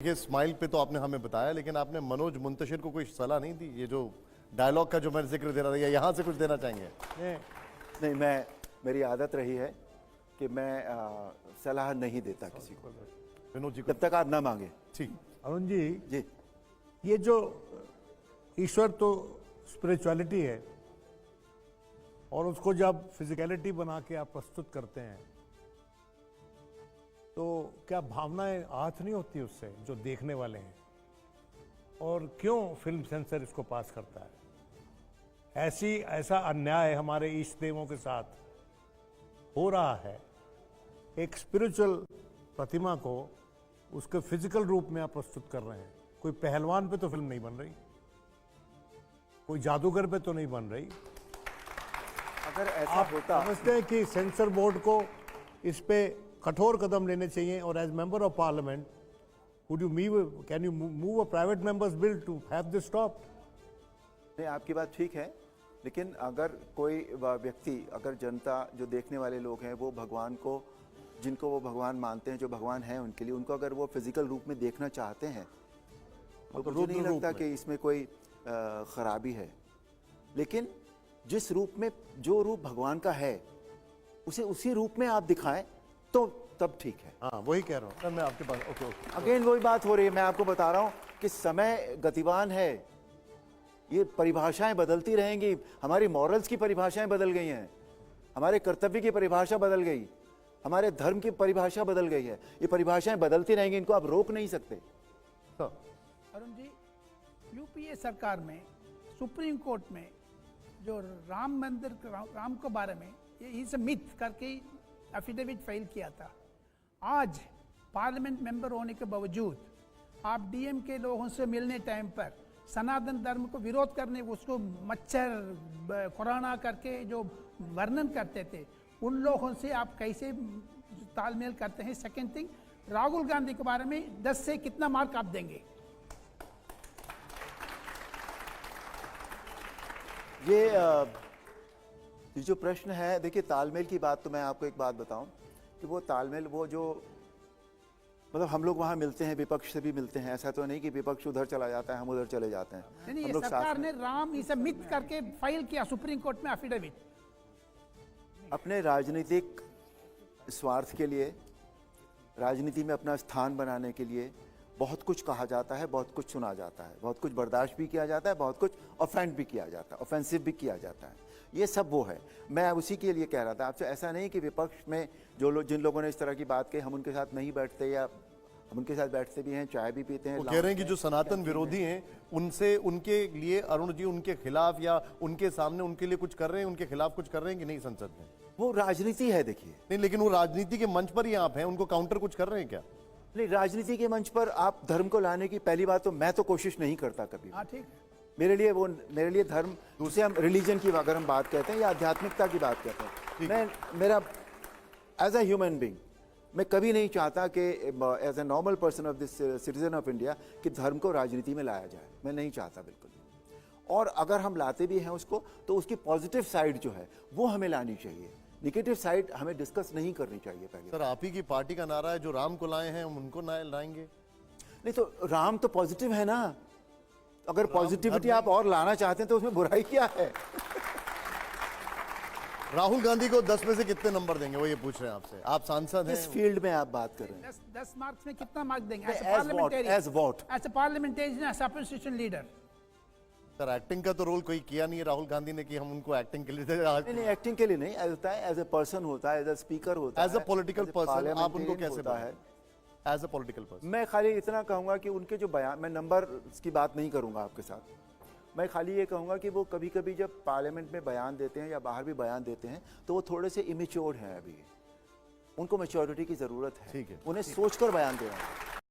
ये स्माइल पे तो आपने हमें बताया, लेकिन आपने मनोज मुंतशिर को कोई सलाह नहीं दी? ये जो डायलॉग का जो मैं जिक्र दे रहा था, या यहाँ से कुछ देना चाहेंगे? नहीं, मेरी आदत रही है कि मैं सलाह नहीं देता किसी को, विनोद जी को जब तक आप ना मांगे। ठीक। अरुण जी, जी, ये जो ईश्वर तो स्पिरिचुअलिटी है, और उसको जब फिजिकलिटी बना के आप प्रस्तुत करते हैं तो क्या भावनाएं आहत नहीं होती उससे, जो देखने वाले हैं? और क्यों फिल्म सेंसर इसको पास करता है? ऐसा अन्याय हमारे इष्ट देवों के साथ हो रहा है। एक स्पिरिचुअल प्रतिमा को उसके फिजिकल रूप में आप प्रस्तुत कर रहे हैं। कोई पहलवान पे तो फिल्म नहीं बन रही, कोई जादूगर पे तो नहीं बन रही। अगर ऐसा आप होता, समझते हैं कि सेंसर बोर्ड को इस पे कठोर कदम लेने चाहिए? और as member of parliament, can you move a private members bill to have this stopped? नहीं, आपकी बात ठीक है, लेकिन अगर कोई व्यक्ति, अगर जनता, जो देखने वाले लोग हैं, वो भगवान को, जिनको वो भगवान मानते हैं, जो भगवान हैं उनके लिए, उनको अगर वो फिजिकल रूप में देखना चाहते हैं तो मुझे नहीं लगता कि इसमें कोई खराबी है। लेकिन जिस रूप में, जो रूप भगवान का है, उसे उसी रूप में आप दिखाएं तो तब ठीक है। हाँ, वही कह रहा हूँ मैं आपके पास। ओके, अगेन वही बात हो रही है। मैं आपको बता रहा हूं कि समय गतिवान है, ये परिभाषाएं बदलती रहेंगी। हमारी मॉरल्स की परिभाषाएं बदल गई हैं, हमारे कर्तव्य की परिभाषा बदल गई, हमारे धर्म की परिभाषा बदल गई है। ये परिभाषाएं बदलती रहेंगी, इनको आप रोक नहीं सकते। तो अरुण जी, यूपीए सरकार में सुप्रीम कोर्ट में जो राम मंदिर, राम के बारे में ये मिथ करके एफिडेविट फाइल किया था, आज पार्लियामेंट मेंबर होने के बावजूद आप डीएम के लोगों से मिलने टाइम पर सनातन धर्म को विरोध करने, उसको मच्छर कोरोना करके जो वर्णन करते थे, उन लोगों से आप कैसे तालमेल करते हैं? सेकेंड थिंग, राहुल गांधी के बारे में 10 से कितना मार्क आप देंगे? ये जो प्रश्न है, देखिए तालमेल की बात, तो मैं आपको एक बात बताऊं कि वो तालमेल, वो जो मतलब हम लोग वहां मिलते हैं, विपक्ष से भी मिलते हैं। ऐसा तो नहीं कि विपक्ष उधर चला जाता है, हम उधर चले जाते हैं। नहीं, हम लोग सरकार ने राम इसे मिथ करके फाइल किया सुप्रीम कोर्ट में एफिडेविट। अपने राजनीतिक स्वार्थ के लिए, राजनीति में अपना स्थान बनाने के लिए बहुत कुछ कहा जाता है, बहुत कुछ सुना जाता है, बहुत कुछ बर्दाश्त भी किया जाता है, बहुत कुछ ऑफेंड भी किया जाता है, ऑफेंसिव भी किया जाता है। ये सब वो है। मैं उसी के लिए कह रहा था आपसे, ऐसा नहीं कि विपक्ष में जो लोग, जिन लोगों ने इस तरह की बात कही, हम उनके साथ नहीं बैठते, या हम उनके साथ बैठते भी हैं, चाय भी पीते हैं। वो कह रहे हैं कि जो सनातन विरोधी हैं, उनसे, उनके लिए अरुण जी उनके खिलाफ या उनके सामने उनके लिए कुछ कर रहे हैं, उनके खिलाफ कुछ कर रहे हैं कि नहीं संसद में? वो राजनीति है, देखिए। नहीं, लेकिन वो राजनीति के मंच पर ही आप हैं, उनको काउंटर कुछ कर रहे हैं क्या? नहीं, राजनीति के मंच पर आप धर्म को लाने की, पहली बात तो मैं तो कोशिश नहीं करता कभी। हाँ, ठीक है। मेरे लिए धर्म, दूसरे हम रिलीजन की अगर हम बात कहते हैं या आध्यात्मिकता की बात कहते हैं, मेरा एज अ ह्यूमन बीइंग, मैं कभी नहीं चाहता कि as a normal person of this citizen of India कि धर्म को राजनीति में लाया जाए। मैं नहीं चाहता बिल्कुल। और अगर हम लाते भी हैं उसको, तो उसकी पॉजिटिव साइड जो है वो हमें लानी चाहिए, नेगेटिव साइड हमें डिस्कस नहीं करनी चाहिए। पहले सर, आप ही की पार्टी का नारा है जो राम को लाए हैं हम उनको लाएंगे। नहीं, तो राम तो पॉजिटिव है ना। अगर पॉजिटिविटी आप और लाना चाहते हैं तो उसमें बुराई क्या है? राहुल गांधी को 10 में से कितने नंबर देंगे, वो ये पूछ रहे हैं आपसे। आप सांसद हैं, इस फील्ड में आप बात कर रहे हैं। 10 मार्क्स में कितना मार्क देंगे? As what? As a parliamentarian, as opposition leader. Sir, acting का तो रोल कोई किया नहीं है राहुल गांधी ने कि हम उनको एक्टिंग के लिए नहीं, एक्टिंग के लिए नहीं होता है, एज ए पर्सन होता है, एज ए स्पीकर होता है, एज अ पॉलिटिकल पर्सन आप उनको कैसे होता है? एज अ पॉलिटिकल पर्सन मैं खाली इतना कहूंगा कि उनके जो बयान, मैं नंबर की बात नहीं करूंगा आपके साथ, मैं खाली ये कहूंगा कि वो कभी कभी जब पार्लियामेंट में बयान देते हैं या बाहर भी बयान देते हैं, तो वो थोड़े से इमेच्योर हैं। अभी उनको मैच्योरिटी की जरूरत है, ठीक है, उन्हें सोचकर बयान देना है।